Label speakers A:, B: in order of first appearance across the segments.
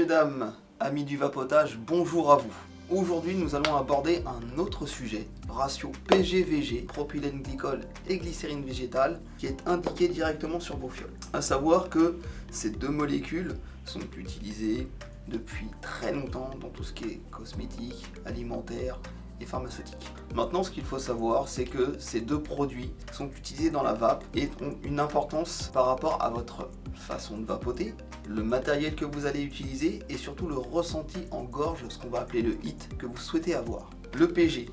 A: Messieurs, dames, amis du vapotage, bonjour à vous. Aujourd'hui, nous allons aborder un autre sujet, ratio PG-VG, propylène glycol et glycérine végétale, qui est indiqué directement sur vos fioles. A savoir que ces deux molécules sont utilisées depuis très longtemps dans tout ce qui est cosmétique, alimentaire et pharmaceutique. Maintenant, ce qu'il faut savoir, c'est que ces deux produits sont utilisés dans la vape et ont une importance par rapport à votre façon de vapoter, le matériel que vous allez utiliser et surtout le ressenti en gorge, ce qu'on va appeler le HIT que vous souhaitez avoir. Le PG,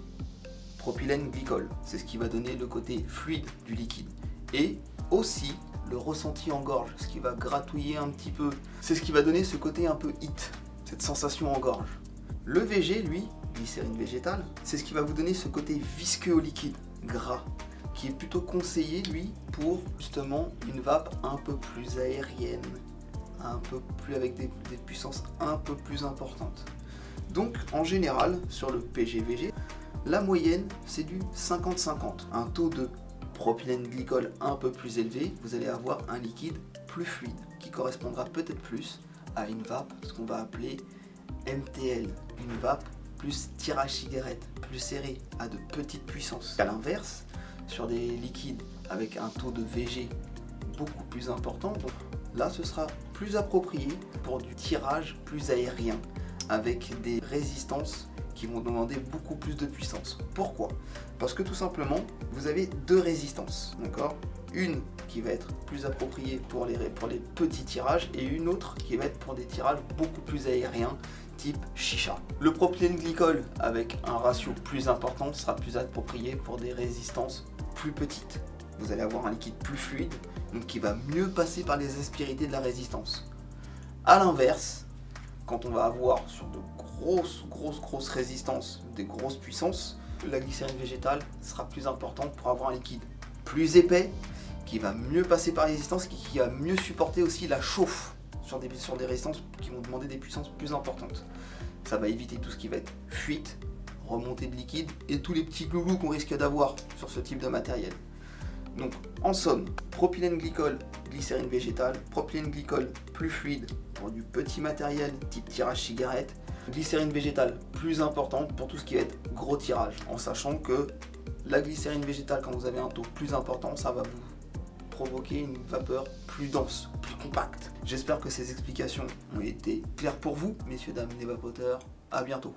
A: propylène glycol, c'est ce qui va donner le côté fluide du liquide. Et aussi le ressenti en gorge, ce qui va gratouiller un petit peu, c'est ce qui va donner ce côté un peu HIT, cette sensation en gorge. Le VG, lui, glycérine végétale, c'est ce qui va vous donner ce côté visqueux au liquide, gras, qui est plutôt conseillé, lui, pour justement une vape un peu plus aérienne, un peu plus avec des puissances un peu plus importantes. Donc, en général, sur le PG-VG, la moyenne, c'est du 50-50. Un taux de propylène glycol un peu plus élevé, vous allez avoir un liquide plus fluide, qui correspondra peut-être plus à une vape, ce qu'on va appeler MTL, une vape plus tirage cigarette, plus serré, à de petites puissances. À l'inverse, sur des liquides avec un taux de VG beaucoup plus important, donc là ce sera plus approprié pour du tirage plus aérien, avec des résistances qui vont demander beaucoup plus de puissance. Pourquoi? Parce que tout simplement, vous avez deux résistances, d'accord? Une qui va être plus appropriée pour les petits tirages et une autre qui va être pour des tirages beaucoup plus aériens, type chicha. Le propylène glycol avec un ratio plus important sera plus approprié pour des résistances plus petites. Vous allez avoir un liquide plus fluide, donc qui va mieux passer par les aspérités de la résistance. A l'inverse, quand on va avoir sur de grosses résistances, des grosses puissances, la glycérine végétale sera plus importante pour avoir un liquide plus épais, qui va mieux passer par les résistances, qui va mieux supporter aussi la chauffe sur des résistances qui vont demander des puissances plus importantes. Ça va éviter tout ce qui va être fuite, remontée de liquide et tous les petits gloulous qu'on risque d'avoir sur ce type de matériel. Donc en somme, propylène glycol, glycérine végétale, propylène glycol plus fluide pour du petit matériel type tirage cigarette, glycérine végétale plus importante pour tout ce qui va être gros tirage, en sachant que la glycérine végétale, quand vous avez un taux plus important, ça va vous provoquer une vapeur plus dense, plus compacte. J'espère que ces explications ont été claires pour vous, messieurs, dames les vapoteurs. À bientôt.